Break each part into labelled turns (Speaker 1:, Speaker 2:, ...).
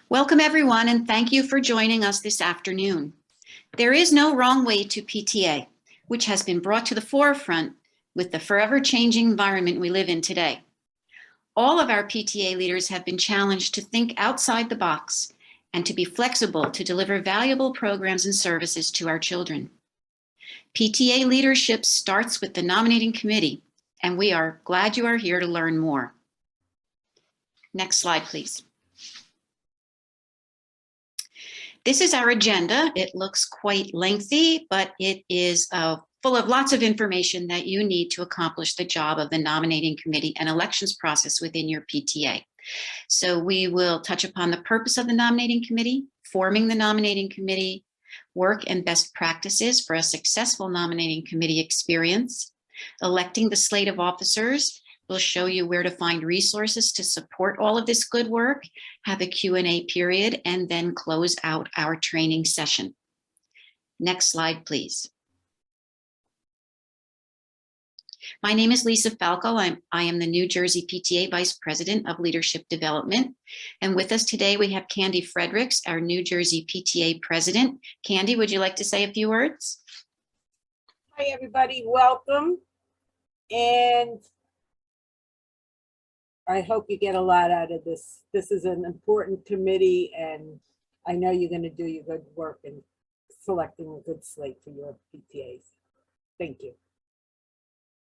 Speaker 1: Welcome everyone, and thank you for joining us this afternoon. There is no wrong way to PTA, which has been brought to the forefront with the forever changing environment we live in today. All of our PTA leaders have been challenged to think outside the box and to be flexible to deliver valuable programs and services to our children. PTA leadership starts with the nominating committee, and we are glad you are here to learn more. Next slide, please. This is our agenda. It looks quite lengthy, but it is full of lots of information that you need to accomplish the job of the nominating committee and elections process within your PTA. So we will touch upon the purpose of the nominating committee, forming the nominating committee, work and best practices for a successful nominating committee experience, electing the slate of officers. We'll show you where to find resources to support all of this good work, have a Q&A period, and then close out our training session. Next slide, please. My name is Lisa Falco. I am the New Jersey PTA Vice President of Leadership Development. And with us today, we have Candy Fredericks, our New Jersey PTA President. Candy, would you like to say a few words?
Speaker 2: Hi, everybody. Welcome. And I hope you get a lot out of this. This is an important committee, and I know you're going to do your good work in selecting a good slate for your PTAs. Thank you.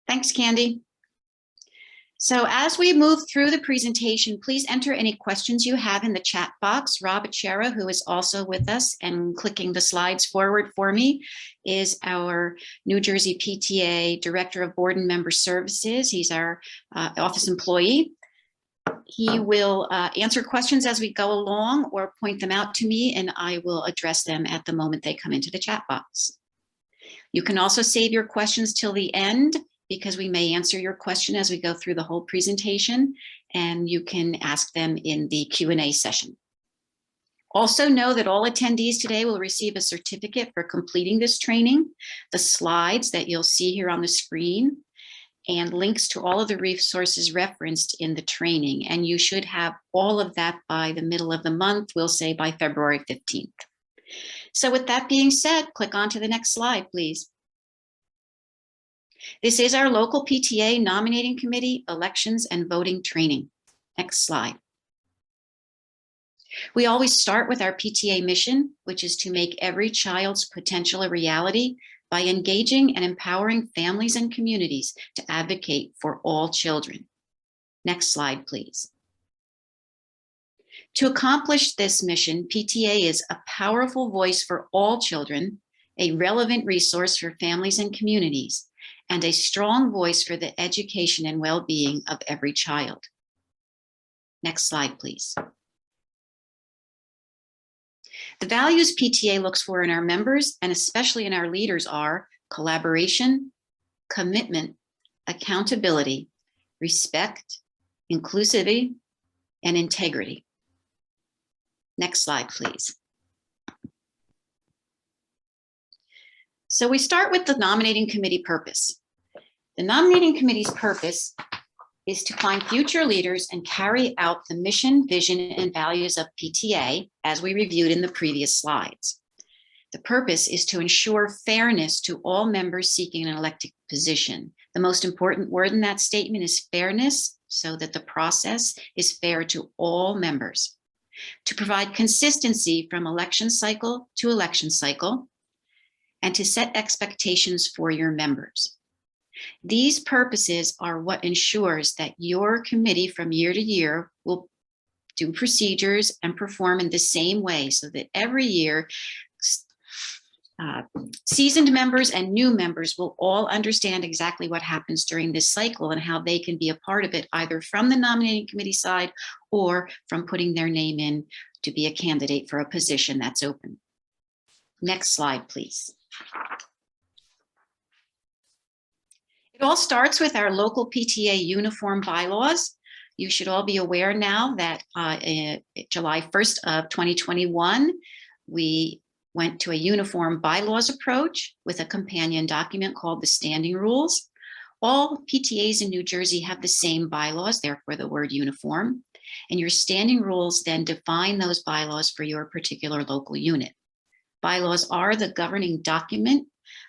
Speaker 1: Thanks, Candy. So as we move through the presentation, please enter any questions you have in the chat box. Rob Achera, who is also with us and clicking the slides forward for me, is our New Jersey PTA Director of Board and Member Services. He's our office employee. He will answer questions as we go along or point them out to me, and I will address them at the moment they come into the chat box. You can also save your questions till the end, because we may answer your question as we go through the whole presentation, and you can ask them in the Q&A session. Also know that all attendees today will receive a certificate for completing this training, the slides that you'll see here on the screen, and links to all of the resources referenced in the training. And you should have all of that by the middle of the month, we'll say by February 15th. So with that being said, click on to the next slide, please. This is our local PTA nominating committee, elections and voting training. Next slide. We always start with our PTA mission, which is to make every child's potential a reality by engaging and empowering families and communities to advocate for all children. Next slide, please. To accomplish this mission, PTA is a powerful voice for all children, a relevant resource for families and communities, and a strong voice for the education and well-being of every child. Next slide, please. The values PTA looks for in our members, and especially in our leaders, are collaboration, commitment, accountability, respect, inclusivity, and integrity. Next slide, please. So we start with the nominating committee purpose. The nominating committee's purpose is to find future leaders and carry out the mission, vision, and values of PTA as we reviewed in the previous slides. The purpose is to ensure fairness to all members seeking an elected position. The most important word in that statement is fairness, so that the process is fair to all members. To provide consistency from election cycle to election cycle, and to set expectations for your members. These purposes are what ensures that your committee from year to year will do procedures and perform in the same way, so that every year seasoned members and new members will all understand exactly what happens during this cycle and how they can be a part of it, either from the nominating committee side or from putting their name in to be a candidate for a position that's open. Next slide, please. It all starts with our local PTA uniform bylaws. You should all be aware now that July 1st of 2021, we went to a uniform bylaws approach with a companion document called the Standing Rules. All PTAs in New Jersey have the same bylaws, therefore the word uniform, and your standing rules then define those bylaws for your particular local unit. Bylaws are the governing document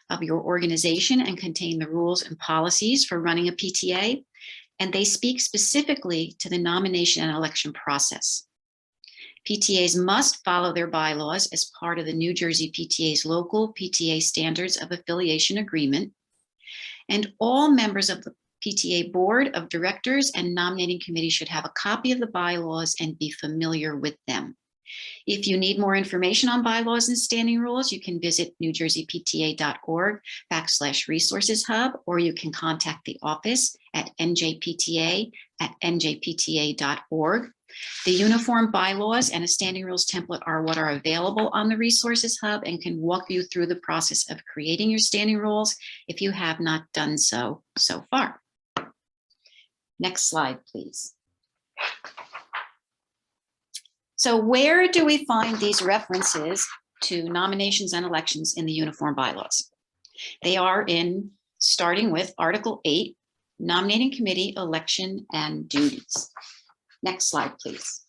Speaker 1: of your organization and contain the rules and policies for running a PTA, and they speak specifically to the nomination and election process. PTAs must follow their bylaws as part of the New Jersey PTA's local PTA Standards of Affiliation Agreement, and all members of the PTA Board of Directors and Nominating Committee should have a copy of the bylaws and be familiar with them. If you need more information on bylaws and standing rules, you can visit newjerseypta.org/resources hub, or you can contact the office at njpta@njpta.org. The uniform bylaws and a standing rules template are what are available on the Resources Hub and can walk you through the process of creating your standing rules if you have not done so far. Next slide, please. So where do we find these references to nominations and elections in the uniform bylaws? They are starting with Article 8, Nominating Committee, Election and Duties. Next slide, please.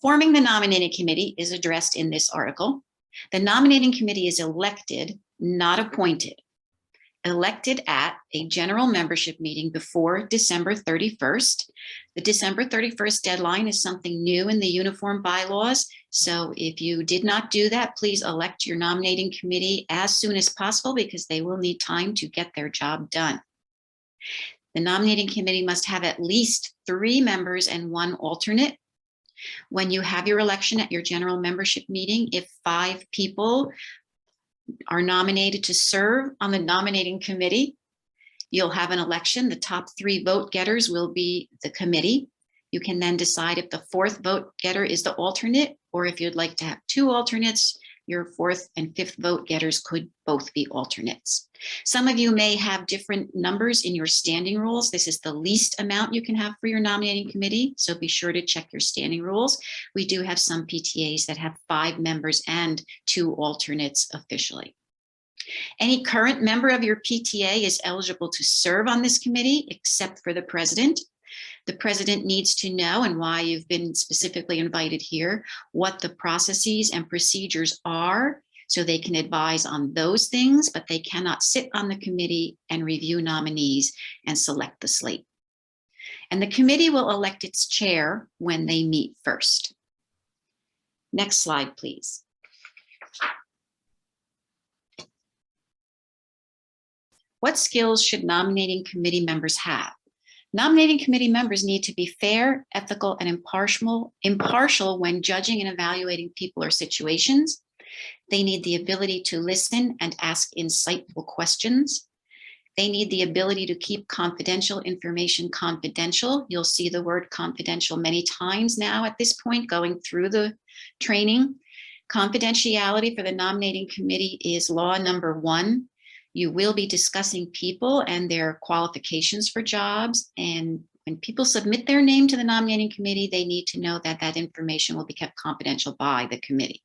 Speaker 1: Forming the nominating committee is addressed in this article. The nominating committee is elected, not appointed. Elected at a general membership meeting before December 31st. The December 31st deadline is something new in the uniform bylaws. So if you did not do that, please elect your nominating committee as soon as possible because they will need time to get their job done. The nominating committee must have at least 3 members and 1 alternate. When you have your election at your general membership meeting, if 5 people are nominated to serve on the nominating committee, you'll have an election. The top 3 vote getters will be the committee. You can then decide if the 4th vote getter is the alternate, or if you'd like to have 2 alternates, your 4th and 5th vote getters could both be alternates. Some of you may have different numbers in your standing rules. This is the least amount you can have for your nominating committee, so be sure to check your standing rules. We do have some PTAs that have 5 members and 2 alternates officially. Any current member of your PTA is eligible to serve on this committee, except for the president. The president needs to know, and why you've been specifically invited here, what the processes and procedures are, so they can advise on those things, but they cannot sit on the committee and review nominees and select the slate. And the committee will elect its chair when they meet first. Next slide, please. What skills should nominating committee members have? Nominating committee members need to be fair, ethical, and impartial when judging and evaluating people or situations. They need the ability to listen and ask insightful questions. They need the ability to keep confidential information confidential. You'll see the word confidential many times now at this point going through the training. Confidentiality for the nominating committee is law number 1. You will be discussing people and their qualifications for jobs. And when people submit their name to the nominating committee, they need to know that that information will be kept confidential by the committee.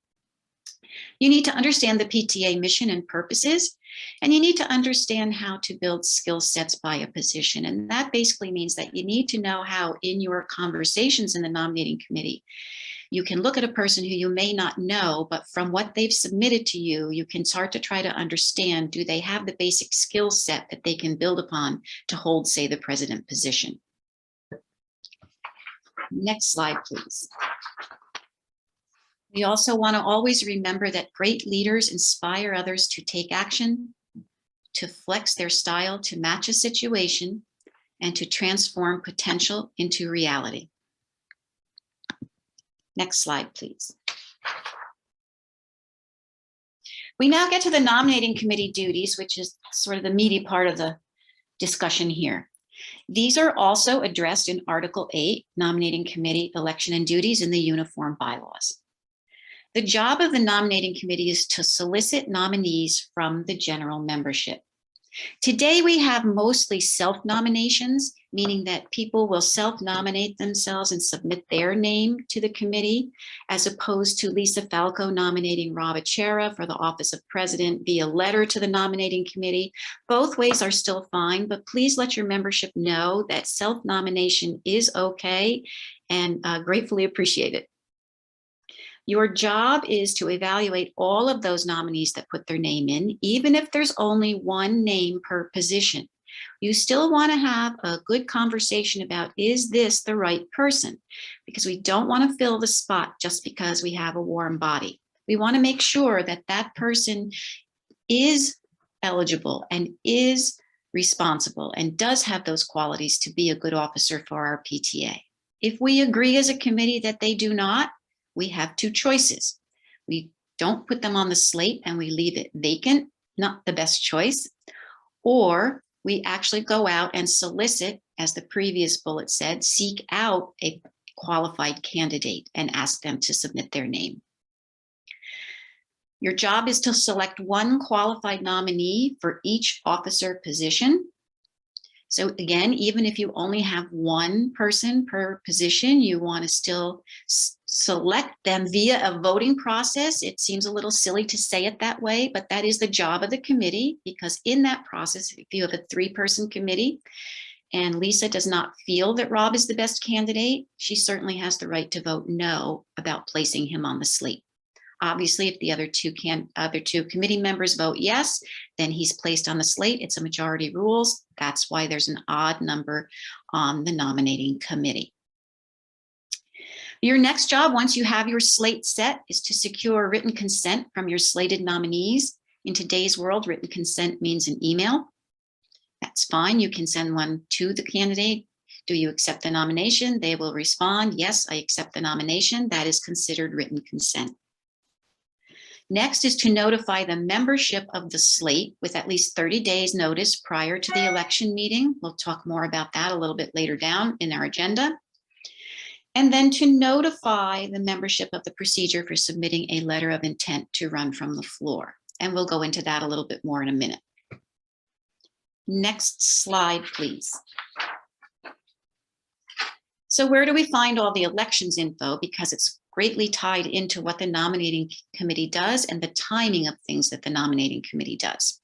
Speaker 1: You need to understand the PTA mission and purposes, and you need to understand how to build skill sets by a position. And that basically means that you need to know how in your conversations in the nominating committee, you can look at a person who you may not know, but from what they've submitted to you, you can start to try to understand, do they have the basic skill set that they can build upon to hold, say, the president position? Next slide, please. We also want to always remember that great leaders inspire others to take action, to flex their style to match a situation, and to transform potential into reality. Next slide, please. We now get to the nominating committee duties, which is sort of the meaty part of the discussion here. These are also addressed in Article 8, Nominating Committee, Election and Duties in the Uniform Bylaws. The job of the nominating committee is to solicit nominees from the general membership. Today, we have mostly self-nominations, meaning that people will self-nominate themselves and submit their name to the committee, as opposed to Lisa Falco nominating Rob Achera for the office of president via letter to the nominating committee. Both ways are still fine, but please let your membership know that self-nomination is okay and gratefully appreciate it. Your job is to evaluate all of those nominees that put their name in, even if there's only one name per position. You still want to have a good conversation about, is this the right person? Because we don't want to fill the spot just because we have a warm body. We want to make sure that that person is eligible and is responsible and does have those qualities to be a good officer for our PTA. If we agree as a committee that they do not, we have two choices. We don't put them on the slate and we leave it vacant, not the best choice, or we actually go out and solicit, as the previous bullet said, seek out a qualified candidate and ask them to submit their name. Your job is to select one qualified nominee for each officer position. So again, even if you only have one person per position, you want to still select them via a voting process. It seems a little silly to say it that way, but that is the job of the committee, because in that process, if you have a 3-person committee and Lisa does not feel that Rob is the best candidate, she certainly has the right to vote no about placing him on the slate. Obviously, if the other two committee members vote yes, then he's placed on the slate. It's a majority rules. That's why there's an odd number on the nominating committee. Your next job, once you have your slate set, is to secure written consent from your slated nominees. In today's world, written consent means an email. That's fine. You can send one to the candidate. Do you accept the nomination? They will respond, yes, I accept the nomination. That is considered written consent. Next is to notify the membership of the slate with at least 30 days notice prior to the election meeting. We'll talk more about that a little bit later down in our agenda. And then to notify the membership of the procedure for submitting a letter of intent to run from the floor. And we'll go into that a little bit more in a minute. Next slide, please. So where do we find all the elections info? Because it's greatly tied into what the nominating committee does and the timing of things that the nominating committee does.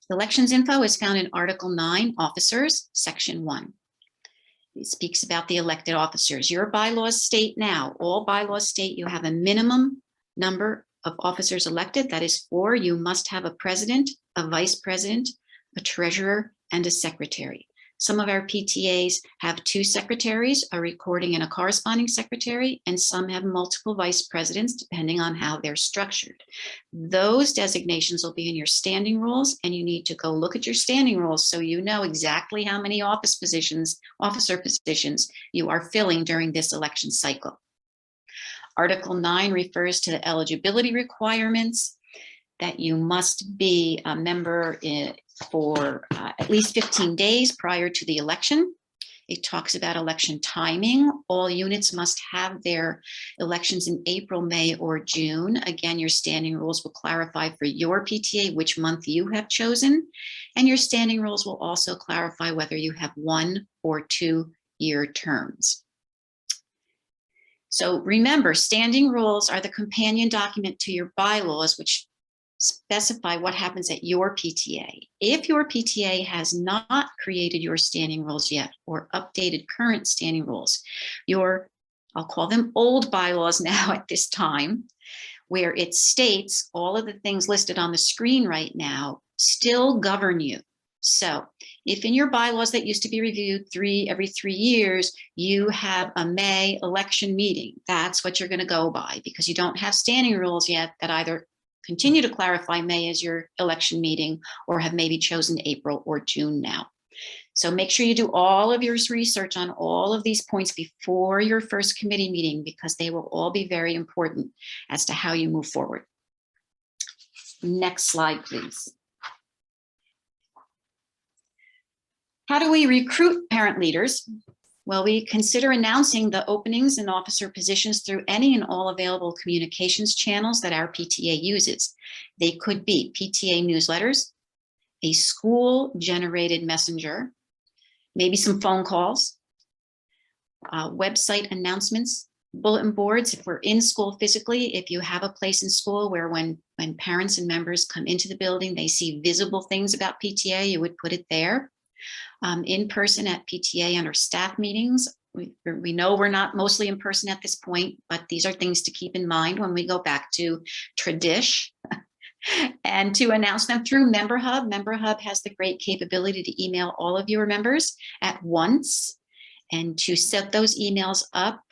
Speaker 1: Elections info is found in Article 9, Officers, Section 1. It speaks about the elected officers. Your bylaws state now, all bylaws state you have a minimum number of officers elected. That is 4. You must have a president, a vice president, a treasurer, and a secretary. Some of our PTAs have 2 secretaries, a recording and a corresponding secretary, and some have multiple vice presidents, depending on how they're structured. Those designations will be in your standing rules, and you need to go look at your standing rules so you know exactly how many officer positions you are filling during this election cycle. Article 9 refers to the eligibility requirements, that you must be a member for at least 15 days prior to the election. It talks about election timing. All units must have their elections in April, May, or June. Again, your standing rules will clarify for your PTA which month you have chosen, and your standing rules will also clarify whether you have 1 or 2-year terms. So remember, standing rules are the companion document to your bylaws, which specify what happens at your PTA. If your PTA has not created your standing rules yet or updated current standing rules, I'll call them old bylaws now at this time, where it states all of the things listed on the screen right now still govern you. So if in your bylaws that used to be reviewed every 3 years, you have a May election meeting, that's what you're going to go by, because you don't have standing rules yet that either continue to clarify May as your election meeting or have maybe chosen April or June now. So make sure you do all of your research on all of these points before your first committee meeting, because they will all be very important as to how you move forward. Next slide, please. How do we recruit parent leaders? Well, we consider announcing the openings and officer positions through any and all available communications channels that our PTA uses. They could be PTA newsletters, a school-generated messenger, maybe some phone calls, website announcements, bulletin boards. If we're in school physically, if you have a place in school where when parents and members come into the building, they see visible things about PTA, you would put it there. In person at PTA under staff meetings. We know we're not mostly in person at this point, but these are things to keep in mind when we go back to tradish. And to announce them through Member Hub. Member Hub has the great capability to email all of your members at once, and to set those emails up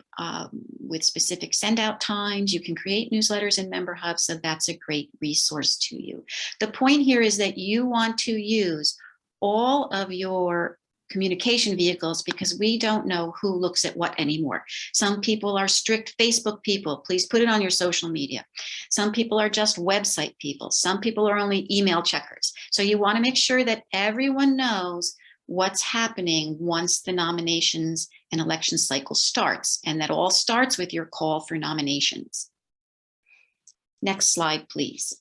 Speaker 1: with specific send out times. You can create newsletters in Member Hub, so that's a great resource to you. The point here is that you want to use all of your communication vehicles, because we don't know who looks at what anymore. Some people are strict Facebook people. Please put it on your social media. Some people are just website people. Some people are only email checkers. So you want to make sure that everyone knows what's happening once the nominations and election cycle starts. And that all starts with your call for nominations. Next slide, please.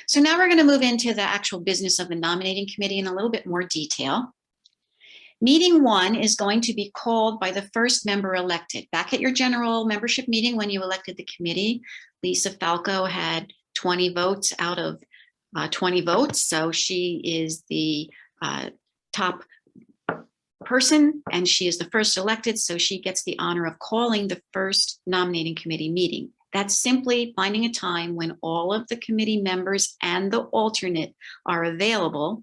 Speaker 1: So now we're going to move into the actual business of the nominating committee in a little bit more detail. Meeting 1 is going to be called by the first member elected. Back at your general membership meeting when you elected the committee, Lisa Falco had 20 votes out of 20 votes. So she is the top person and she is the first elected. So she gets the honor of calling the first nominating committee meeting. That's simply finding a time when all of the committee members and the alternate are available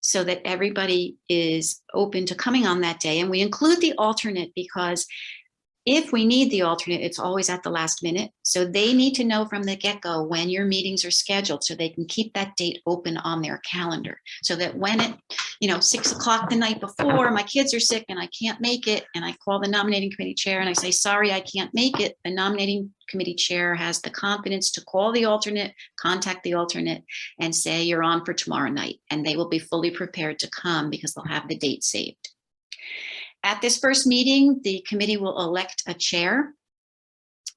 Speaker 1: so that everybody is open to coming on that day. And we include the alternate because if we need the alternate, it's always at the last minute. So they need to know from the get-go when your meetings are scheduled so they can keep that date open on their calendar. So that when it, 6 o'clock the night before, my kids are sick and I can't make it, and I call the nominating committee chair and I say, sorry, I can't make it. The nominating committee chair has the confidence to call the alternate, contact the alternate, and say, you're on for tomorrow night. And they will be fully prepared to come because they'll have the date saved. At this first meeting, the committee will elect a chair.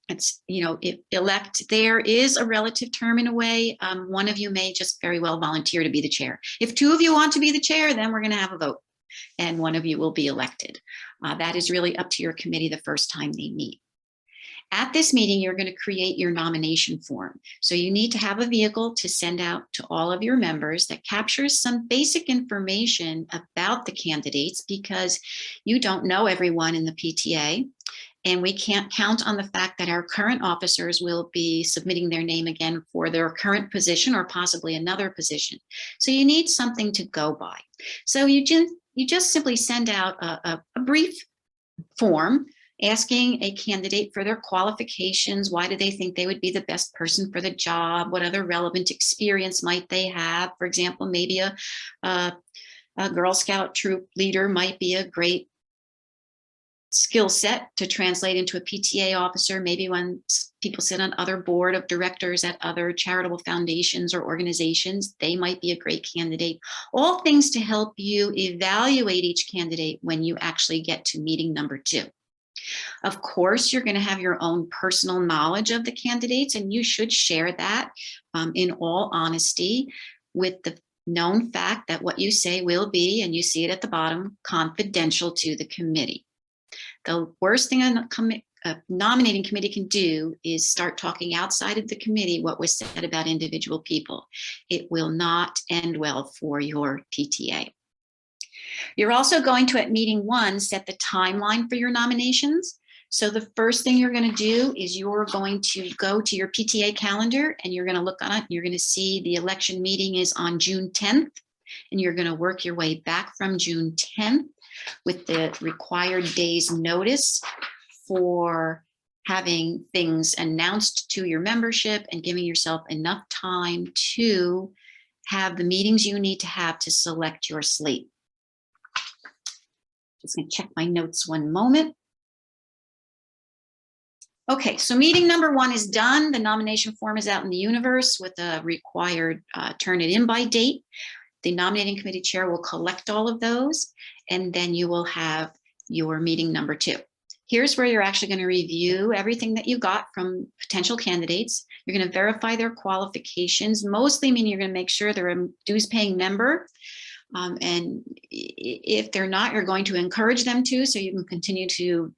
Speaker 1: It's, there is a relative term in a way. One of you may just very well volunteer to be the chair. If 2 of you want to be the chair, then we're going to have a vote and one of you will be elected. That is really up to your committee the first time they meet. At this meeting, you're going to create your nomination form. So you need to have a vehicle to send out to all of your members that captures some basic information about the candidates, because you don't know everyone in the PTA. And we can't count on the fact that our current officers will be submitting their name again for their current position or possibly another position. So you need something to go by. So you just simply send out a brief form asking a candidate for their qualifications. Why do they think they would be the best person for the job? What other relevant experience might they have? For example, maybe a Girl Scout troop leader might be a great skill set to translate into a PTA officer. Maybe when people sit on other board of directors at other charitable foundations or organizations, they might be a great candidate. All things to help you evaluate each candidate when you actually get to meeting number 2. Of course, you're going to have your own personal knowledge of the candidates, and you should share that in all honesty, with the known fact that what you say will be, and you see it at the bottom, confidential to the committee. The worst thing a nominating committee can do is start talking outside of the committee what was said about individual people. It will not end well for your PTA. You're also going to, at meeting 1, set the timeline for your nominations. So the first thing you're going to do is you're going to go to your PTA calendar and you're going to look on it. You're going to see the election meeting is on June 10th, and you're going to work your way back from June 10th with the required day's notice for having things announced to your membership and giving yourself enough time to have the meetings you need to have to select your slate. Just going to check my notes one moment. Okay, so meeting number 1 is done. The nomination form is out in the universe with a required turn it in by date. The nominating committee chair will collect all of those, and then you will have your meeting number 2. Here's where you're actually going to review everything that you got from potential candidates. You're going to verify their qualifications, mostly meaning you're going to make sure they're a dues paying member. And if they're not, you're going to encourage them to, so you can continue to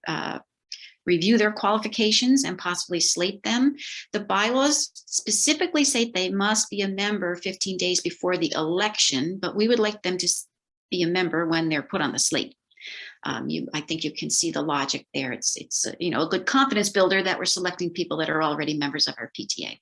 Speaker 1: review their qualifications and possibly slate them. The bylaws specifically say they must be a member 15 days before the election, but we would like them to be a member when they're put on the slate. I think you can see the logic there. It's a good confidence builder that we're selecting people that are already members of our PTA.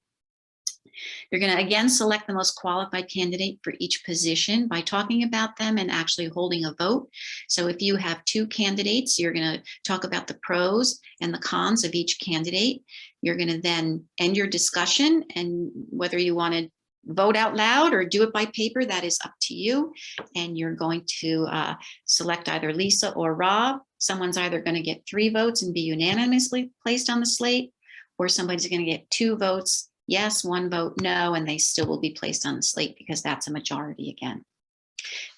Speaker 1: You're going to again select the most qualified candidate for each position by talking about them and actually holding a vote. So if you have 2 candidates, you're going to talk about the pros and the cons of each candidate. You're going to then end your discussion, and whether you want to vote out loud or do it by paper, that is up to you. And you're going to select either Lisa or Rob. Someone's either going to get 3 votes and be unanimously placed on the slate, or somebody's going to get 2 votes yes, 1 vote no, and they still will be placed on the slate because that's a majority again.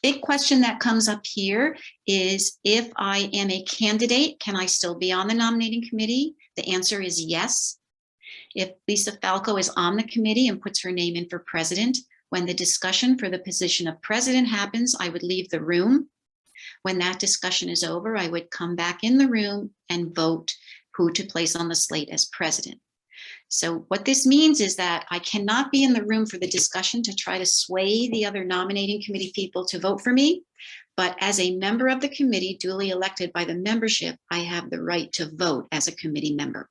Speaker 1: Big question that comes up here is, if I am a candidate, can I still be on the nominating committee? The answer is yes. If Lisa Falco is on the committee and puts her name in for president, when the discussion for the position of president happens, I would leave the room. When that discussion is over, I would come back in the room and vote who to place on the slate as president. So what this means is that I cannot be in the room for the discussion to try to sway the other nominating committee people to vote for me. But as a member of the committee duly elected by the membership, I have the right to vote as a committee member.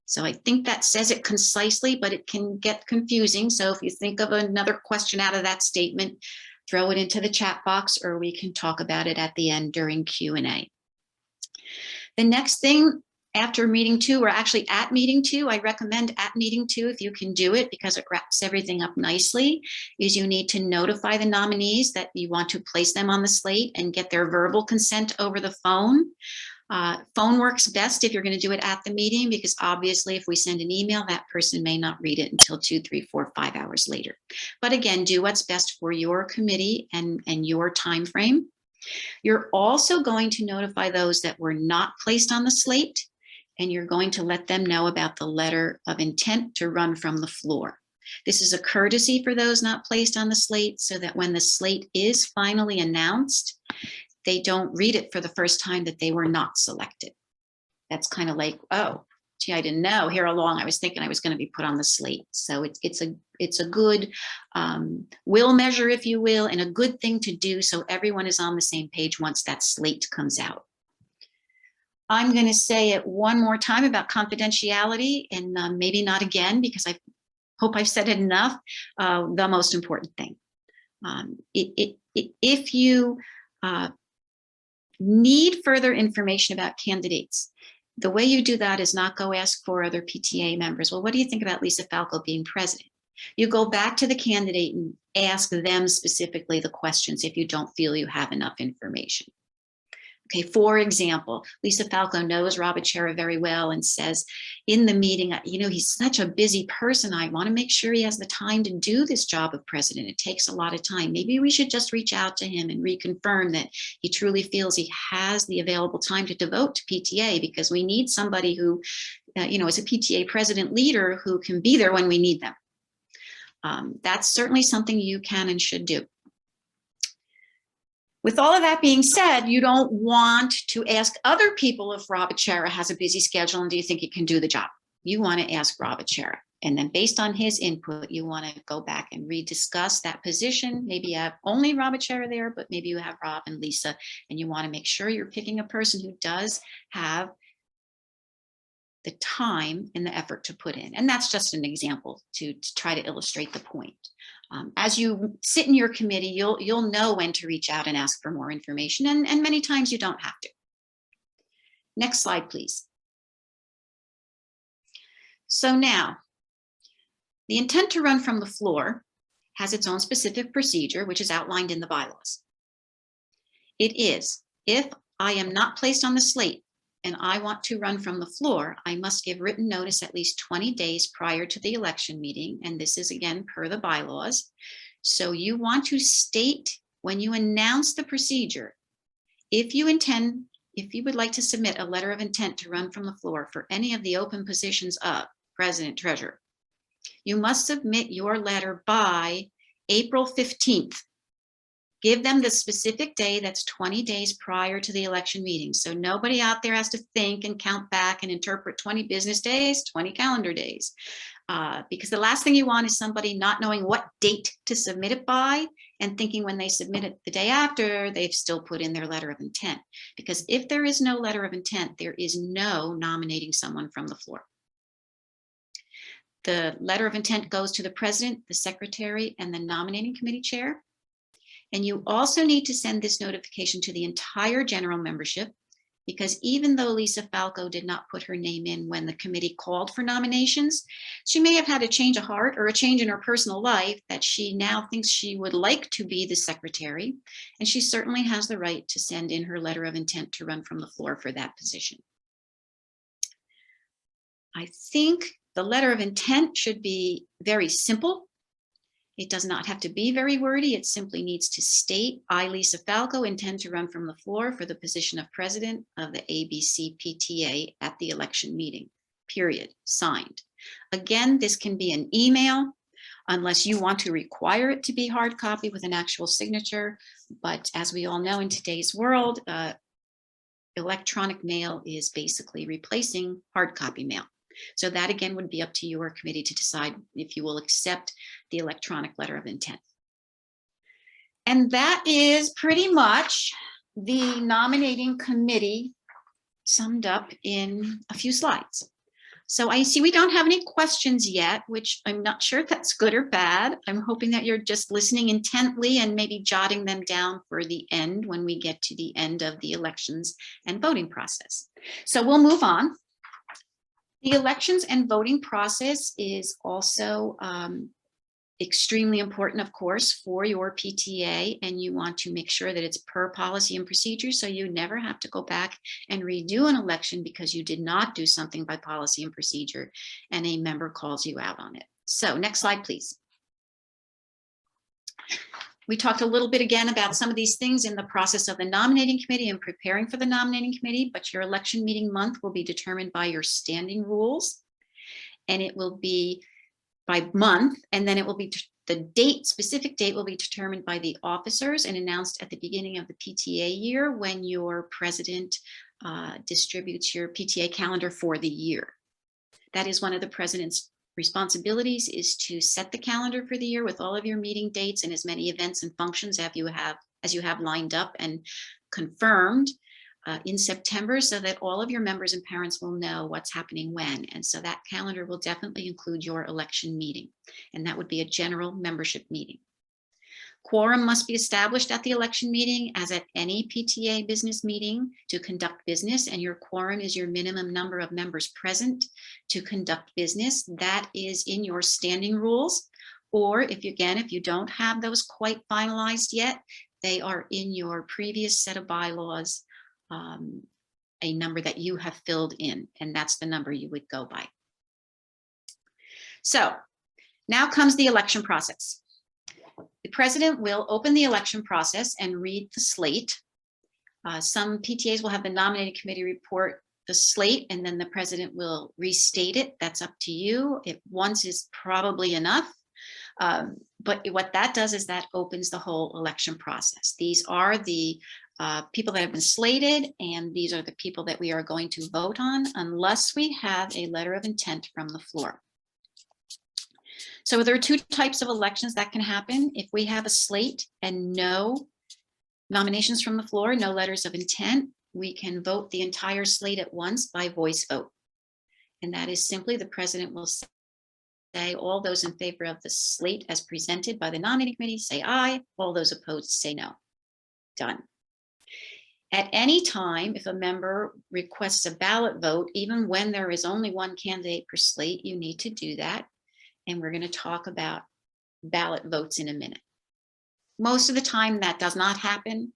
Speaker 1: So I think that says it concisely, but it can get confusing. So if you think of another question out of that statement, throw it into the chat box, or we can talk about it at the end during Q&A. The next thing, after meeting 2, or actually at meeting 2, I recommend at meeting 2, if you can do it, because it wraps everything up nicely, is you need to notify the nominees that you want to place them on the slate and get their verbal consent over the phone. Phone works best if you're going to do it at the meeting, because obviously if we send an email, that person may not read it until 2, 3, 4, 5 hours later. But again, do what's best for your committee and your time frame. You're also going to notify those that were not placed on the slate, and you're going to let them know about the letter of intent to run from the floor. This is a courtesy for those not placed on the slate, so that when the slate is finally announced, they don't read it for the first time that they were not selected. That's kind of like, oh, gee, I didn't know. Here along, I was thinking I was going to be put on the slate. So it's a good will measure, if you will, and a good thing to do so everyone is on the same page once that slate comes out. I'm going to say it one more time about confidentiality, and maybe not again, because I hope I've said it enough. The most important thing. If you need further information about candidates, the way you do that is not go ask for other PTA members. Well, what do you think about Lisa Falco being president? You go back to the candidate and ask them specifically the questions if you don't feel you have enough information. Okay, for example, Lisa Falco knows Rob Achera very well and says in the meeting, you know, he's such a busy person. I want to make sure he has the time to do this job of president. It takes a lot of time. Maybe we should just reach out to him and reconfirm that he truly feels he has the available time to devote to PTA, because we need somebody who, you know, is a PTA president leader who can be there when we need them. That's certainly something you can and should do. With all of that being said, you don't want to ask other people if Rob Achera has a busy schedule and do you think he can do the job. You want to ask Rob Achera. And then based on his input, you want to go back and rediscuss that position. Maybe you have only Rob Achera there, but maybe you have Rob and Lisa, and you want to make sure you're picking a person who does have the time and the effort to put in. And that's just an example to try to illustrate the point. As you sit in your committee, you'll know when to reach out and ask for more information, and many times you don't have to. Next slide, please. So now, the intent to run from the floor has its own specific procedure, which is outlined in the bylaws. It is, if I am not placed on the slate and I want to run from the floor, I must give written notice at least 20 days prior to the election meeting. And this is again per the bylaws. So you want to state when you announce the procedure, if you would like to submit a letter of intent to run from the floor for any of the open positions of president, treasurer, you must submit your letter by April 15th. Give them the specific day that's 20 days prior to the election meeting. So nobody out there has to think and count back and interpret 20 business days, 20 calendar days. Because the last thing you want is somebody not knowing what date to submit it by and thinking when they submit it the day after, they've still put in their letter of intent. Because if there is no letter of intent, there is no nominating someone from the floor. The letter of intent goes to the president, the secretary, and the nominating committee chair. And you also need to send this notification to the entire general membership, because even though Lisa Falco did not put her name in when the committee called for nominations, she may have had a change of heart or a change in her personal life that she now thinks she would like to be the secretary. And she certainly has the right to send in her letter of intent to run from the floor for that position. I think the letter of intent should be very simple. It does not have to be very wordy. It simply needs to state, I, Lisa Falco, intend to run from the floor for the position of president of the ABC PTA at the election meeting, period, signed. Again, this can be an email, unless you want to require it to be hard copy with an actual signature. But as we all know in today's world, electronic mail is basically replacing hard copy mail. So that again would be up to your committee to decide if you will accept the electronic letter of intent. And that is pretty much the nominating committee summed up in a few slides. So I see we don't have any questions yet, which I'm not sure if that's good or bad. I'm hoping that you're just listening intently and maybe jotting them down for the end when we get to the end of the elections and voting process. So we'll move on. The elections and voting process is also extremely important, of course, for your PTA, and you want to make sure that it's per policy and procedure, so you never have to go back and redo an election because you did not do something by policy and procedure and a member calls you out on it. So next slide, please. We talked a little bit again about some of these things in the process of the nominating committee and preparing for the nominating committee, but your election meeting month will be determined by your standing rules, and it will be by month, and then it will be the date, specific date will be determined by the officers and announced at the beginning of the PTA year when your president distributes your PTA calendar for the year. That is one of the president's responsibilities, is to set the calendar for the year with all of your meeting dates and as many events and functions as you have lined up and confirmed in September, so that all of your members and parents will know what's happening when. And so that calendar will definitely include your election meeting, and that would be a general membership meeting. Quorum must be established at the election meeting, as at any PTA business meeting, to conduct business, and your quorum is your minimum number of members present to conduct business. That is in your standing rules, or if you don't have those quite finalized yet, they are in your previous set of bylaws, a number that you have filled in, and that's the number you would go by. So now comes the election process. The president will open the election process and read the slate. Some PTAs will have the nominating committee report the slate, and then the president will restate it. That's up to you. Once is probably enough. But what that does is that opens the whole election process. These are the people that have been slated, and these are the people that we are going to vote on unless we have a letter of intent from the floor. So there are two types of elections that can happen. If we have a slate and no nominations from the floor, no letters of intent, we can vote the entire slate at once by voice vote. And that is simply the president will say, all those in favor of the slate as presented by the nominating committee, say aye. All those opposed, say no. Done. At any time, if a member requests a ballot vote, even when there is only one candidate per slate, you need to do that. And we're going to talk about ballot votes in a minute. Most of the time that does not happen,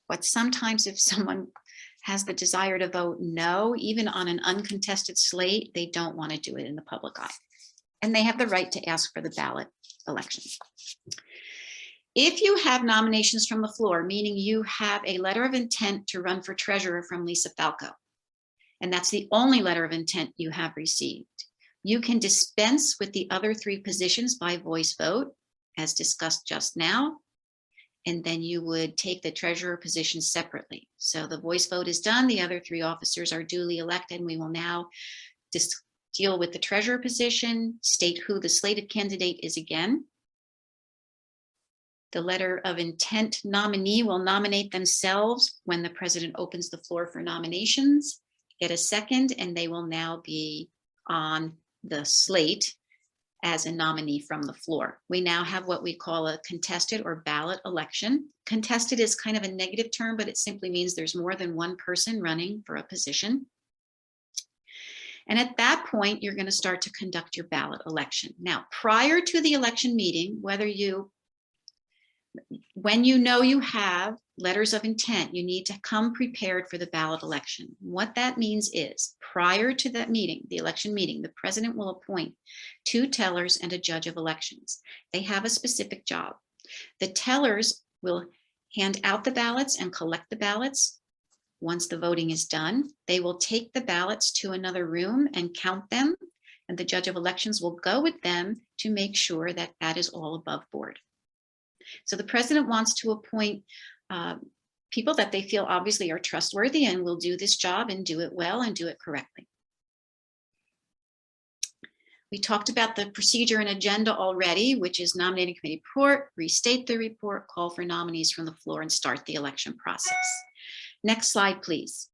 Speaker 1: but sometimes if someone has the desire to vote no, even on an uncontested slate, they don't want to do it in the public eye. And they have the right to ask for the ballot election. If you have nominations from the floor, meaning you have a letter of intent to run for treasurer from Lisa Falco, and that's the only letter of intent you have received, you can dispense with the other 3 positions by voice vote, as discussed just now, and then you would take the treasurer position separately. So the voice vote is done, the other 3 officers are duly elected, and we will now deal with the treasurer position, state who the slated candidate is again. The letter of intent nominee will nominate themselves when the president opens the floor for nominations, get a second, and they will now be on the slate as a nominee from the floor. We now have what we call a contested or ballot election. Contested is kind of a negative term, but it simply means there's more than one person running for a position. And at that point, you're going to start to conduct your ballot election. Now, prior to the election meeting, when you know you have letters of intent, you need to come prepared for the ballot election. What that means is, prior to that meeting, the election meeting, the president will appoint 2 tellers and a judge of elections. They have a specific job. The tellers will hand out the ballots and collect the ballots. Once the voting is done, they will take the ballots to another room and count them, and the judge of elections will go with them to make sure that that is all above board. So the president wants to appoint people that they feel obviously are trustworthy and will do this job and do it well and do it correctly. We talked about the procedure and agenda already, which is nominating committee report, restate the report, call for nominees from the floor, and start the election process. Next slide, please.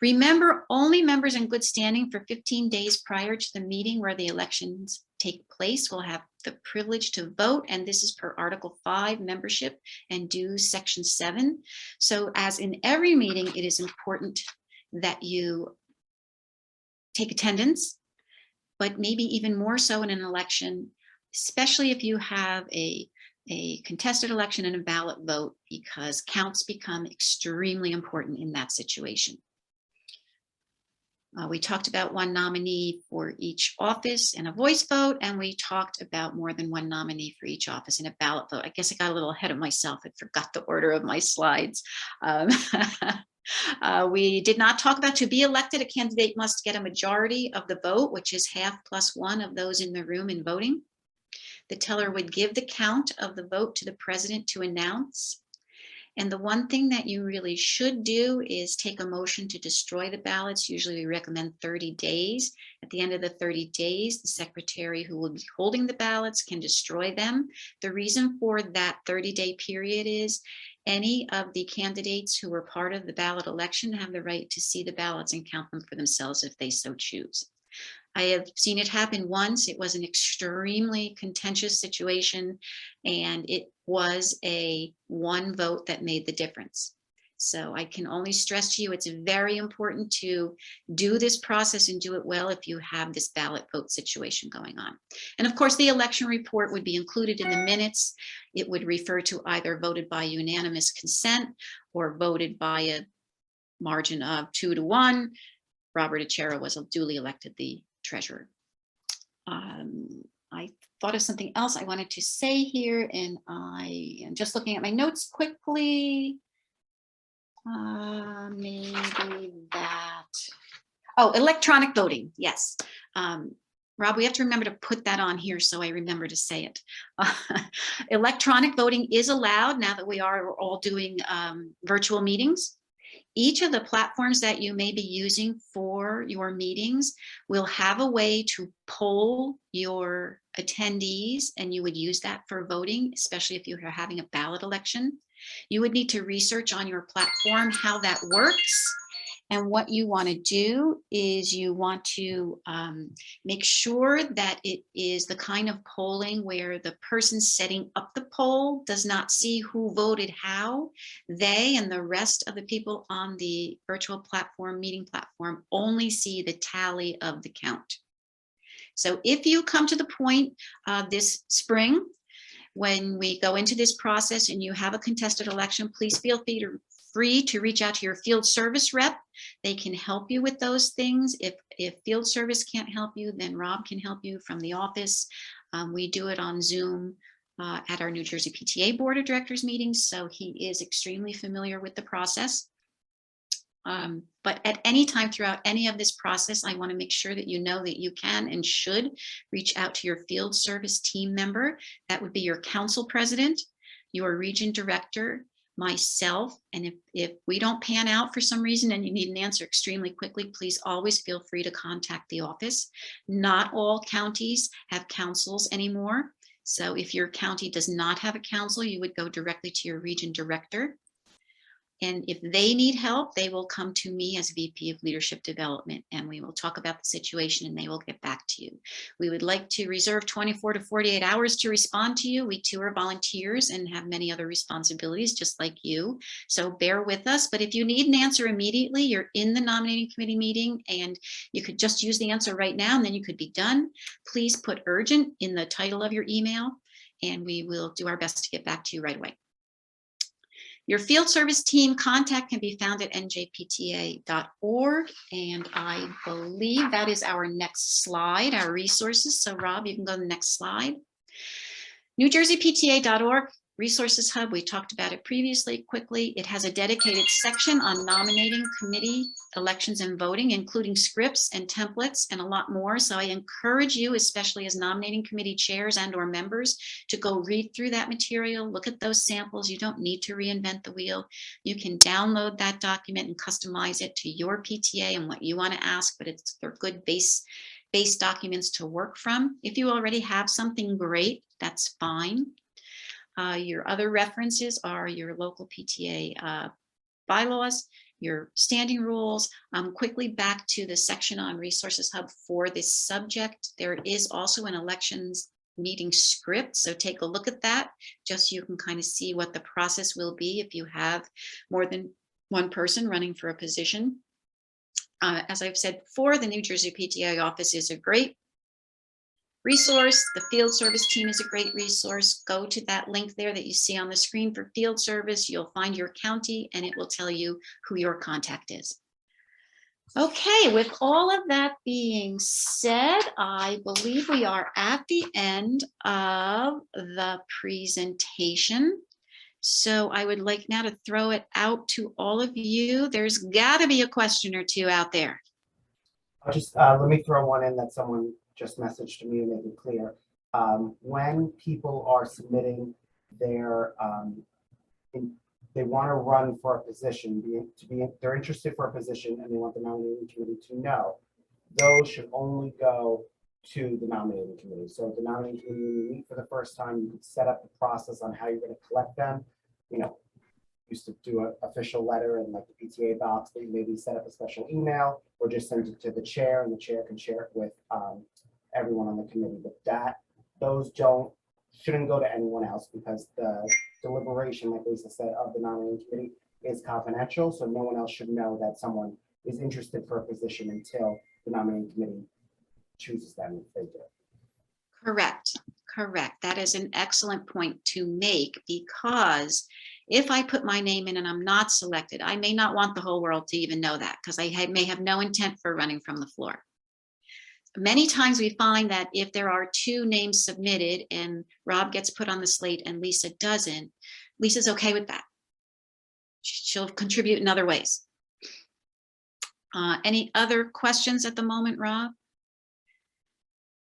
Speaker 1: Remember, only members in good standing for 15 days prior to the meeting where the elections take place will have the privilege to vote, and this is per Article 5 membership and dues Section 7. So as in every meeting, it is important that you take attendance, but maybe even more so in an election, especially if you have a contested election and a ballot vote, because counts become extremely important in that situation. We talked about 1 nominee for each office in a voice vote, and we talked about more than 1 nominee for each office in a ballot vote. I guess I got a little ahead of myself. I forgot the order of my slides. We did not talk about, to be elected, a candidate must get a majority of the vote, which is half plus 1 of those in the room in voting. The teller would give the count of the vote to the president to announce. And the one thing that you really should do is take a motion to destroy the ballots. Usually we recommend 30 days. At the end of the 30 days, the secretary who will be holding the ballots can destroy them. The reason for that 30-day period is any of the candidates who were part of the ballot election have the right to see the ballots and count them for themselves if they so choose. I have seen it happen once. It was an extremely contentious situation, and it was a 1 vote that made the difference. So I can only stress to you, it's very important to do this process and do it well if you have this ballot vote situation going on. And of course, the election report would be included in the minutes. It would refer to either voted by unanimous consent or voted by a margin of 2 to 1. Robert Achera was duly elected the treasurer. I thought of something else I wanted to say here, and I am just looking at my notes quickly. Maybe that. Oh, electronic voting. Yes. Rob, we have to remember to put that on here so I remember to say it. Electronic voting is allowed now that we are all doing virtual meetings. Each of the platforms that you may be using for your meetings will have a way to poll your attendees, and you would use that for voting, especially if you're having a ballot election. You would need to research on your platform how that works. And what you want to do is you want to make sure that it is the kind of polling where the person setting up the poll does not see who voted how. They and the rest of the people on the virtual platform, meeting platform, only see the tally of the count. So if you come to the point this spring When we go into this process and you have a contested election, please feel free to reach out to your field service rep. They can help you with those things. If field service can't help you, then Rob can help you from the office. We do it on Zoom at our New Jersey PTA Board of Directors meetings, so he is extremely familiar with the process. But at any time throughout any of this process, I want to make sure that you know that you can and should reach out to your field service team member. That would be your council president, your region director, myself. And if we don't pan out for some reason and you need an answer extremely quickly, please always feel free to contact the office. Not all counties have councils anymore. So if your county does not have a council, you would go directly to your region director. And if they need help, they will come to me as VP of Leadership Development, and we will talk about the situation and they will get back to you. We would like to reserve 24 to 48 hours to respond to you. We too are volunteers and have many other responsibilities just like you. So bear with us, but if you need an answer immediately, you're in the nominating committee meeting and you could just use the answer right now and then you could be done. Please put urgent in the title of your email and we will do our best to get back to you right away. Your field service team contact can be found at njpta.org. And I believe that is our next slide, our resources. So Rob, you can go to the next slide. NewJerseyPTA.org Resources Hub, we talked about it previously quickly. It has a dedicated section on nominating committee elections and voting, including scripts and templates and a lot more. So I encourage you, especially as nominating committee chairs and or members, to go read through that material, look at those samples. You don't need to reinvent the wheel. You can download that document and customize it to your PTA and what you want to ask, but they're good base documents to work from. If you already have something great, that's fine. Your other references are your local PTA bylaws, your standing rules. Quickly back to the section on Resources Hub for this subject. There is also an elections meeting script, so take a look at that, just so you can kind of see what the process will be if you have more than one person running for a position. As I've said before, the New Jersey PTA office is a great resource. The field service team is a great resource. Go to that link there that you see on the screen for field service. You'll find your county and it will tell you who your contact is. Okay, with all of that being said, I believe we are at the end of the presentation. So I would like now to throw it out to all of you. There's got to be a question or two out there.
Speaker 3: I'll just let me throw one in that someone just messaged to me to make it clear. When people are submitting their, they want to run for a position, they're interested for a position and they want the nominating committee to know, those should only go to the nominating committee. So if the nominating committee, when you meet for the first time, you could set up the process on how you're going to collect them. You know, used to do an official letter in like the PTA box, but you maybe set up a special email or just send it to the chair and the chair can share it with everyone on the committee. But those shouldn't go to anyone else because the deliberation, like Lisa said, of the nominating committee is confidential. So no one else should know that someone is interested for a position until the nominating committee chooses them if they do.
Speaker 1: Correct. That is an excellent point to make, because if I put my name in and I'm not selected, I may not want the whole world to even know that because I may have no intent for running from the floor. Many times we find that if there are two names submitted and Rob gets put on the slate and Lisa doesn't, Lisa's okay with that. She'll contribute in other ways. Any other questions at the moment, Rob?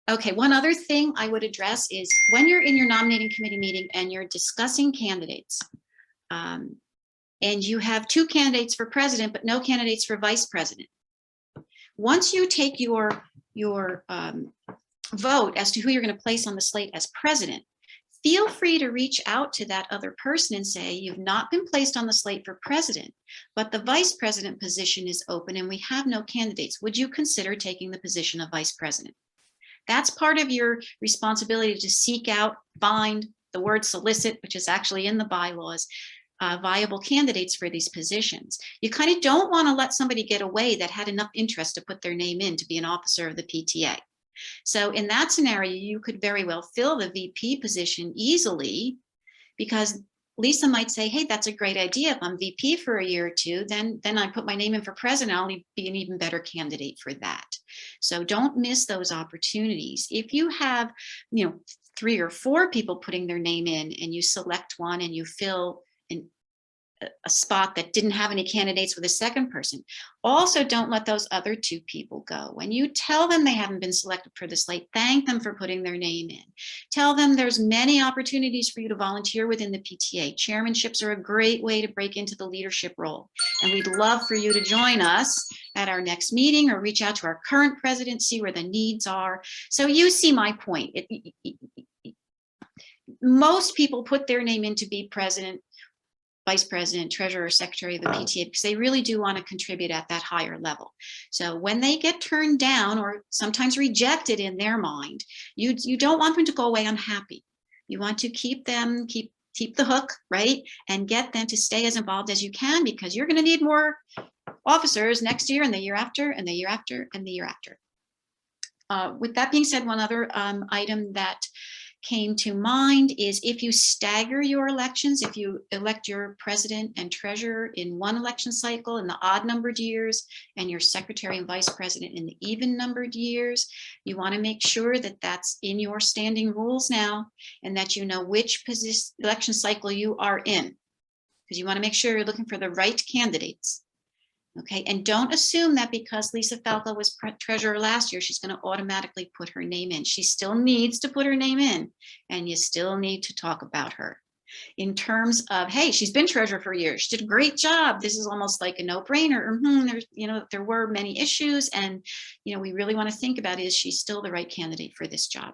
Speaker 1: Okay, one other thing I would address is when you're in your nominating committee meeting and you're discussing candidates, and you have two candidates for president, but no candidates for vice president. Once you take your vote as to who you're going to place on the slate as president, feel free to reach out to that other person and say, you've not been placed on the slate for president, but the vice president position is open and we have no candidates. Would you consider taking the position of vice president? That's part of your responsibility to seek out, find the word solicit, which is actually in the bylaws, viable candidates for these positions. You kind of don't want to let somebody get away that had enough interest to put their name in to be an officer of the PTA. So in that scenario, you could very well fill the VP position easily, because Lisa might say, hey, that's a great idea. If I'm VP for a year or two, then I put my name in for president, I'll be an even better candidate for that. So don't miss those opportunities. If you have, 3 or 4 people putting their name in, and you select one and you fill a spot that didn't have any candidates with a second person, also don't let those other 2 people go. When you tell them they haven't been selected for the slate, thank them for putting their name in. Tell them there's many opportunities for you to volunteer within the PTA. Chairmanships are a great way to break into the leadership role. And we'd love for you to join us at our next meeting, or reach out to our current president, see where the needs are. So you see my point. Most people put their name in to be president, vice president, treasurer, secretary of the PTA, because they really do want to contribute at that higher level. So when they get turned down, or sometimes rejected in their mind, you don't want them to go away unhappy. You want to keep them, keep the hook, right? And get them to stay as involved as you can, because you're going to need more officers next year, and the year after, and the year after, and the year after. With that being said, one other item that came to mind is, if you stagger your elections, if you elect your president and treasurer in one election cycle in the odd numbered years, and your secretary and vice president in the even numbered years, you want to make sure that that's in your standing rules now, and that you know which election cycle you are in, because you want to make sure you're looking for the right candidates. Okay, and don't assume that because Lisa Falco was treasurer last year, she's going to automatically put her name in. She still needs to put her name in, and you still need to talk about her in terms of, hey, she's been treasurer for years, she did a great job, this is almost like a no-brainer. There's, there were many issues, and we really want to think about, is she still the right candidate for this job?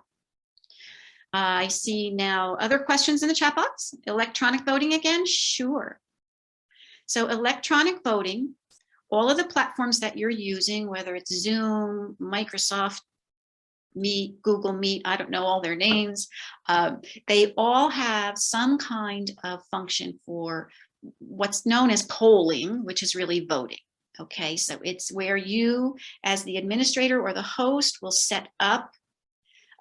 Speaker 1: I see now other questions in the chat box. Electronic voting again? Sure. So electronic voting, all of the platforms that you're using, whether it's Zoom, Microsoft Meet, Google Meet, I don't know all their names, they all have some kind of function for what's known as polling, which is really voting. Okay, so it's where you, as the administrator or the host, will set up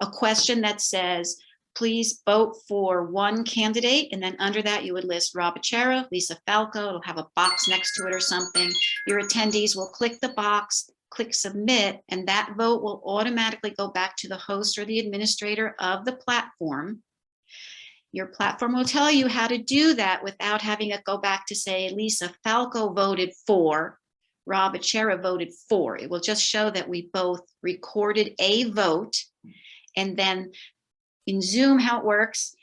Speaker 1: a question that says, please vote for one candidate, and then under that you would list Rob Achera, Lisa Falco. It'll have a box next to it or something. Your attendees will click the box, click submit, and that vote will automatically go back to the host or the administrator of the platform. Your platform will tell you how to do that without having it go back to say, Lisa Falco voted for, Rob Achera voted for. It will just show that we both recorded a vote, and then in Zoom, how it works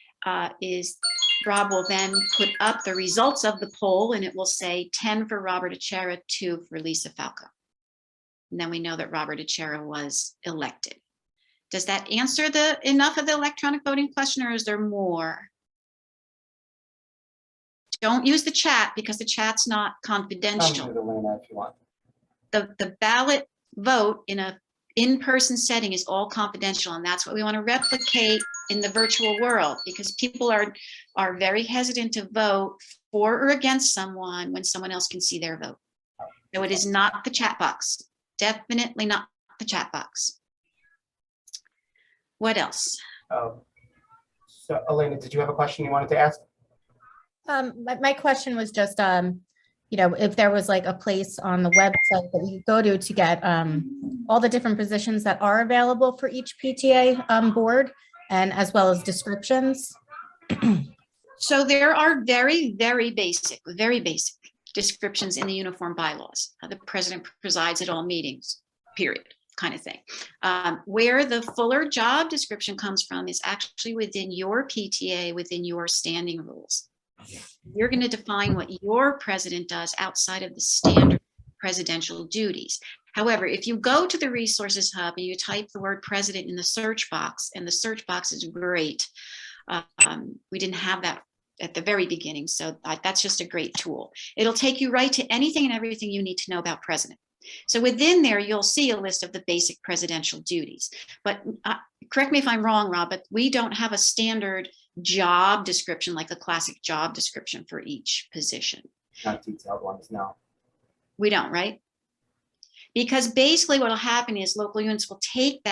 Speaker 1: is Rob will then put up the results of the poll, and it will say 10 for Robert Achera, 2 for Lisa Falco. And then we know that Robert Achera was elected. Does that answer enough of the electronic voting question, or is there more? Don't use the chat, because the chat's not confidential.
Speaker 3: Come to the winner if you want.
Speaker 1: The ballot vote in a in-person setting is all confidential, and that's what we want to replicate in the virtual world, because people are very hesitant to vote for or against someone when someone else can see their vote. So it is not the chat box, definitely not the chat box. What else?
Speaker 3: So Elena, did you have a question you wanted to ask?
Speaker 4: My question was just, if there was like a place on the website that you go to get all the different positions that are available for each PTA board, and as well as descriptions.
Speaker 1: So there are very, very basic descriptions in the uniform bylaws. The president presides at all meetings, period, kind of thing. Where the fuller job description comes from is actually within your PTA, within your standing rules. You're going to define what your president does outside of the standard presidential duties. However, if you go to the resources hub and you type the word president in the search box, and the search box is great. We didn't have that at the very beginning, so that's just a great tool. It'll take you right to anything and everything you need to know about president. So within there, you'll see a list of the basic presidential duties. But correct me if I'm wrong, Rob, but we don't have a standard job description, like a classic job description for each position.
Speaker 3: Not detailed ones, no.
Speaker 1: We don't, right? Because basically what will happen is local units will take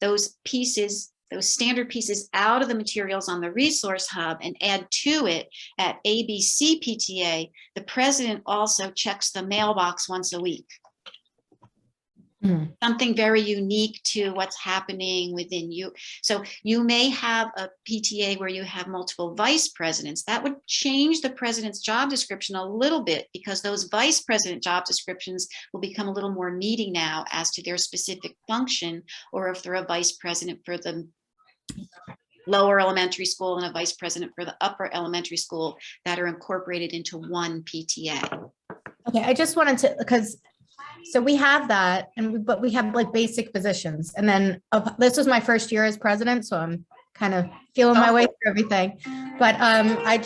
Speaker 1: those pieces, those standard pieces out of the materials on the resource hub and add to it at ABC PTA, the president also checks the mailbox once a week. Something very unique to what's happening within you. So you may have a PTA where you have multiple vice presidents. That would change the president's job description a little bit, because those vice president job descriptions will become a little more meaty now as to their specific function, or if they're a vice president for the lower elementary school and a vice president for the upper elementary school, that are incorporated into one PTA.
Speaker 4: Okay, I just wanted to, because so we have that, but we have like basic positions. And then this was my first year as president, so I'm kind of feeling my way through everything. But I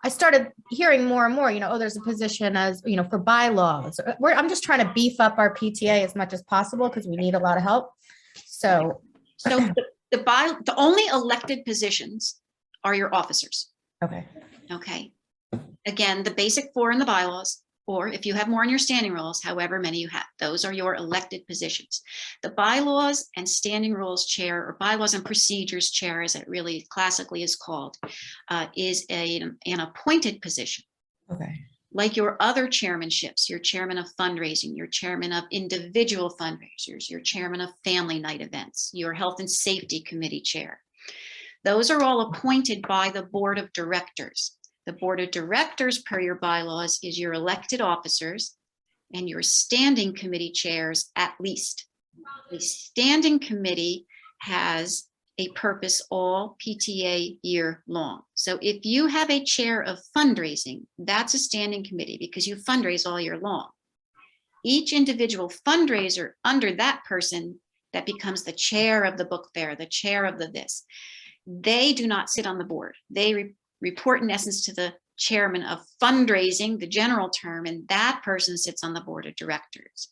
Speaker 4: started hearing more and more, oh, there's a position as, for bylaws. I'm just trying to beef up our PTA as much as possible because we need a lot of help. So
Speaker 1: the only elected positions are your officers.
Speaker 4: Okay.
Speaker 1: Okay. Again, the basic 4 in the bylaws, or if you have more in your standing rules, however many you have, those are your elected positions. The bylaws and standing rules chair, or bylaws and procedures chair, as it really classically is called, is an appointed position.
Speaker 4: Okay.
Speaker 1: Like your other chairmanships, your chairman of fundraising, your chairman of individual fundraisers, your chairman of family night events, your health and safety committee chair. Those are all appointed by the board of directors. The board of directors, per your bylaws, is your elected officers and your standing committee chairs at least. The standing committee has a purpose all PTA year long. So if you have a chair of fundraising, that's a standing committee because you fundraise all year long. Each individual fundraiser under that person that becomes the chair of the book fair, the chair of the this, they do not sit on the board. They report in essence to the chairman of fundraising, the general term, and that person sits on the board of directors.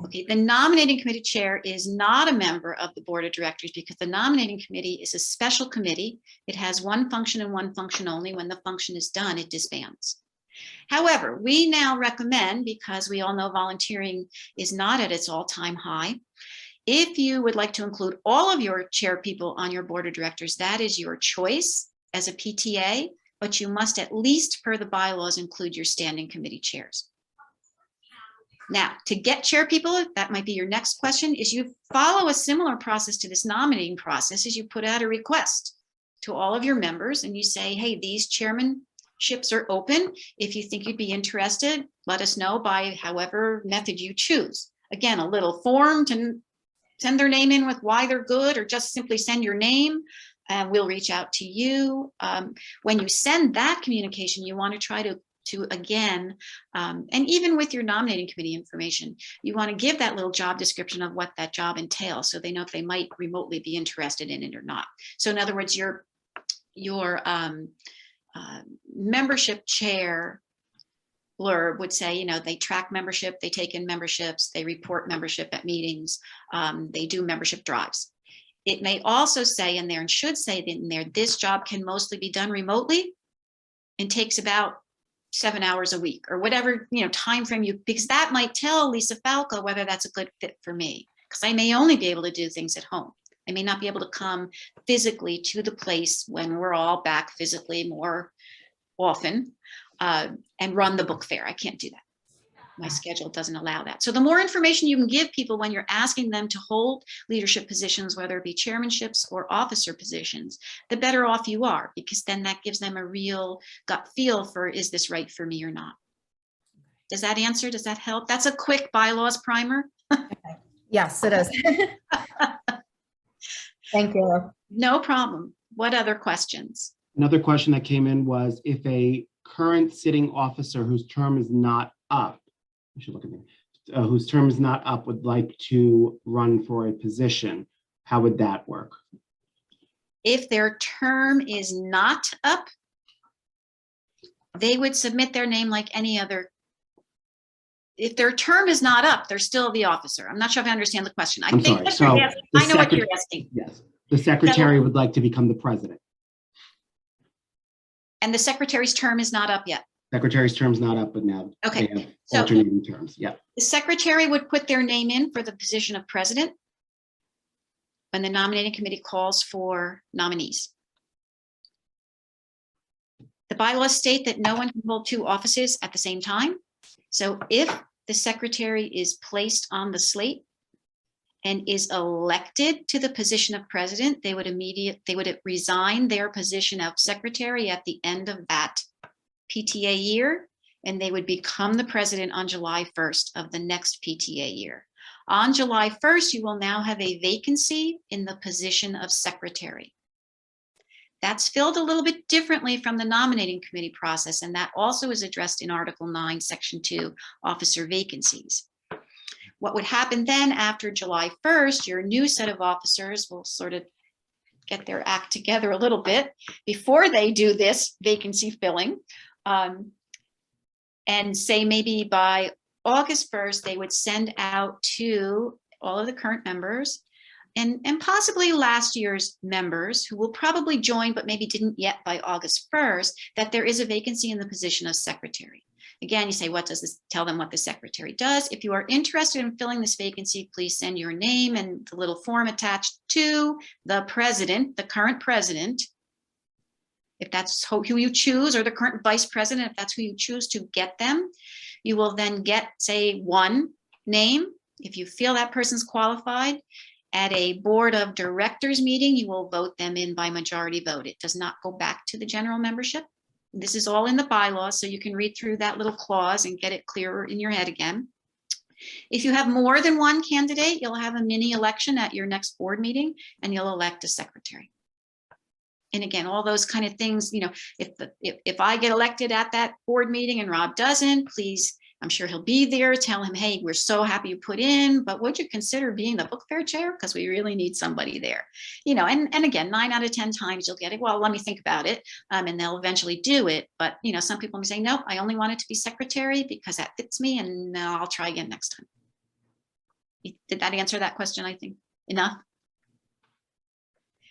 Speaker 1: Okay, the nominating committee chair is not a member of the board of directors because the nominating committee is a special committee. It has one function and one function only. When the function is done, it disbands. However, we now recommend, because we all know volunteering is not at its all-time high, if you would like to include all of your chair people on your board of directors, that is your choice as a PTA, but you must at least, per the bylaws, include your standing committee chairs. Now, to get chair people, that might be your next question, is you follow a similar process to this nominating process. Is you put out a request to all of your members and you say, hey, these chairmanships are open. If you think you'd be interested, let us know by however method you choose. Again, a little form to send their name in with why they're good, or just simply send your name. We'll reach out to you. When you send that communication, you want to try to again, and even with your nominating committee information, you want to give that little job description of what that job entails so they know if they might remotely be interested in it or not. So in other words, your membership chair blurb would say, they track membership, they take in memberships, they report membership at meetings, they do membership drives. It may also say in there, and should say in there, this job can mostly be done remotely and takes about 7 hours a week, or whatever time frame because that might tell Lisa Falco whether that's a good fit for me, because I may only be able to do things at home. I may not be able to come physically to the place when we're all back physically more often and run the book fair. I can't do that. My schedule doesn't allow that. So the more information you can give people when you're asking them to hold leadership positions, whether it be chairmanships or officer positions, the better off you are, because then that gives them a real gut feel for, is this right for me or not? Does that answer? Does that help? That's a quick bylaws primer.
Speaker 4: Yes, it is. Thank you.
Speaker 1: No problem. What other questions?
Speaker 3: Another question that came in was, if a current sitting officer whose term is not up, you should look at me, whose term is not up would like to run for a position, how would that work?
Speaker 1: If their term is not up, they would submit their name like any other. If their term is not up, they're still the officer. I'm not sure if I understand the question. I know what you're asking.
Speaker 3: Yes, the secretary would like to become the president.
Speaker 1: And the secretary's term is not up yet.
Speaker 3: Secretary's term's not up, but now
Speaker 1: Okay,
Speaker 3: they have
Speaker 1: so-
Speaker 3: alternating terms. Yeah.
Speaker 1: The secretary would put their name in for the position of president when the nominating committee calls for nominees. The bylaws state that no one can hold two offices at the same time. So if the secretary is placed on the slate and is elected to the position of president, they would resign their position of secretary at the end of that PTA year, and they would become the president on July 1st of the next PTA year. On July 1st, you will now have a vacancy in the position of secretary. That's filled a little bit differently from the nominating committee process, and that also is addressed in Article 9, Section 2, officer vacancies. What would happen then after July 1st, your new set of officers will sort of get their act together a little bit before they do this vacancy filling. And say maybe by August 1st, they would send out to all of the current members and possibly last year's members who will probably join, but maybe didn't yet by August 1st, that there is a vacancy in the position of secretary. Again, you say, what does this tell them what the secretary does? If you are interested in filling this vacancy, please send your name and the little form attached to the president, the current president, if that's who you choose, or the current vice president, if that's who you choose to get them. You will then get, say, one name. If you feel that person's qualified, at a board of directors meeting, you will vote them in by majority vote. It does not go back to the general membership. This is all in the bylaws, so you can read through that little clause and get it clearer in your head again. If you have more than one candidate, you'll have a mini election at your next board meeting, and you'll elect a secretary. And again, all those kind of things, you know, if I get elected at that board meeting and Rob doesn't, please, I'm sure he'll be there. Tell him, hey, we're so happy you put in, but would you consider being the book fair chair? Because we really need somebody there. You know, and again, 9 out of 10 times you'll get it. Well, let me think about it. And they'll eventually do it. But, you know, some people may say, no, I only want it to be secretary because that fits me, and I'll try again next time. Did that answer that question, I think? Enough?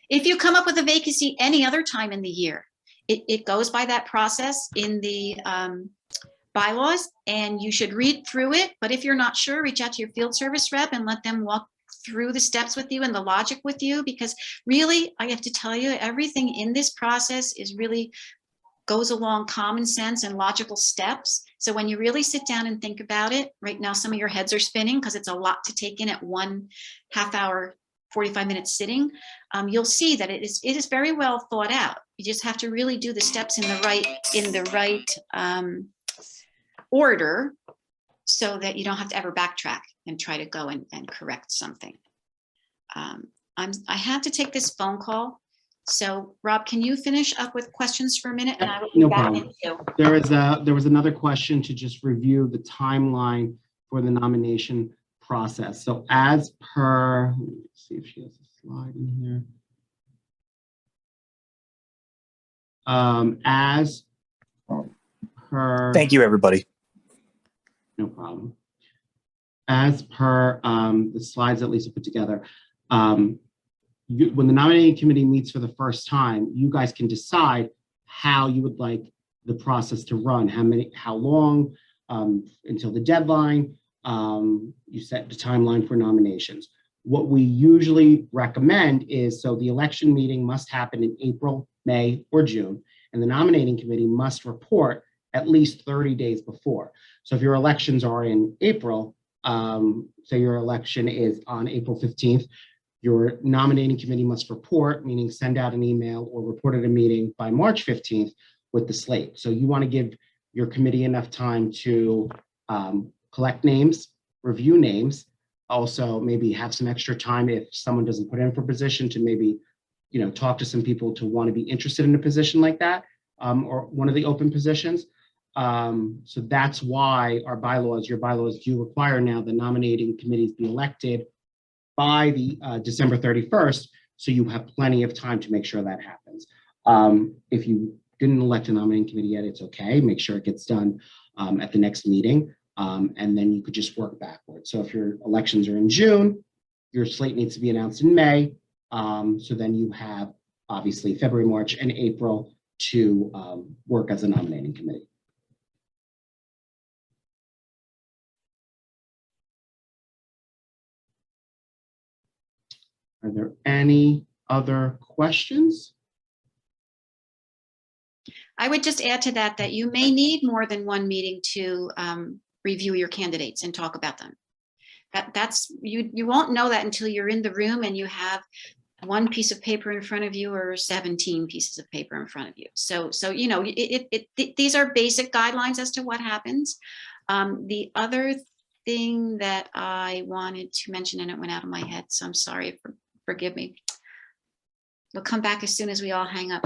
Speaker 1: If you come up with a vacancy any other time in the year, it goes by that process in the bylaws, and you should read through it. But if you're not sure, reach out to your field service rep and let them walk through the steps with you and the logic with you, because really, I have to tell you, everything in this process is really goes along common sense and logical steps. So when you really sit down and think about it, right now, some of your heads are spinning because it's a lot to take in at 1 half-hour, 45-minute sitting. You'll see that it is very well thought out. You just have to really do the steps in the right order, so that you don't have to ever backtrack and try to go and correct something. I have to take this phone call. So Rob, can you finish up with questions for a minute, and I will be
Speaker 3: No
Speaker 1: back
Speaker 3: problem.
Speaker 1: in you.
Speaker 3: There was another question to just review the timeline for the nomination process. So as per, let me see if she has a slide in here. As per.
Speaker 5: Thank you, everybody.
Speaker 3: No problem. As per the slides that Lisa put together, when the nominating committee meets for the first time, you guys can decide how you would like the process to run, how long until the deadline. You set the timeline for nominations. What we usually recommend is, so the election meeting must happen in April, May, or June, and the nominating committee must report at least 30 days before. So if your elections are in April, say your election is on April 15th, your nominating committee must report, meaning send out an email or report at a meeting by March 15th with the slate. So you want to give your committee enough time to collect names, review names, also maybe have some extra time if someone doesn't put in for position to maybe, you know, talk to some people to want to be interested in a position like that, or one of the open positions. So that's why our bylaws, your bylaws do require now the nominating committees be elected by the December 31st, so you have plenty of time to make sure that happens. If you didn't elect a nominating committee yet, it's okay. Make sure it gets done at the next meeting, and then you could just work backwards. So if your elections are in June, your slate needs to be announced in May. So then you have obviously February, March, and April to work as a nominating committee.
Speaker 5: Are there any other questions?
Speaker 1: I would just add to that, that you may need more than one meeting to review your candidates and talk about them. That's you won't know that until you're in the room and you have one piece of paper in front of you or 17 pieces of paper in front of you. So you know, these are basic guidelines as to what happens. The other thing that I wanted to mention, and it went out of my head, so I'm sorry, forgive me. We'll come back as soon as we all hang up.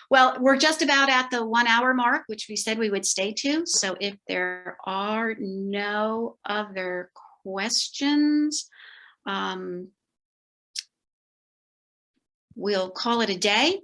Speaker 1: Well, we're just about at the 1 hour mark, which we said we would stay to. So if there are no other questions, we'll call it a day.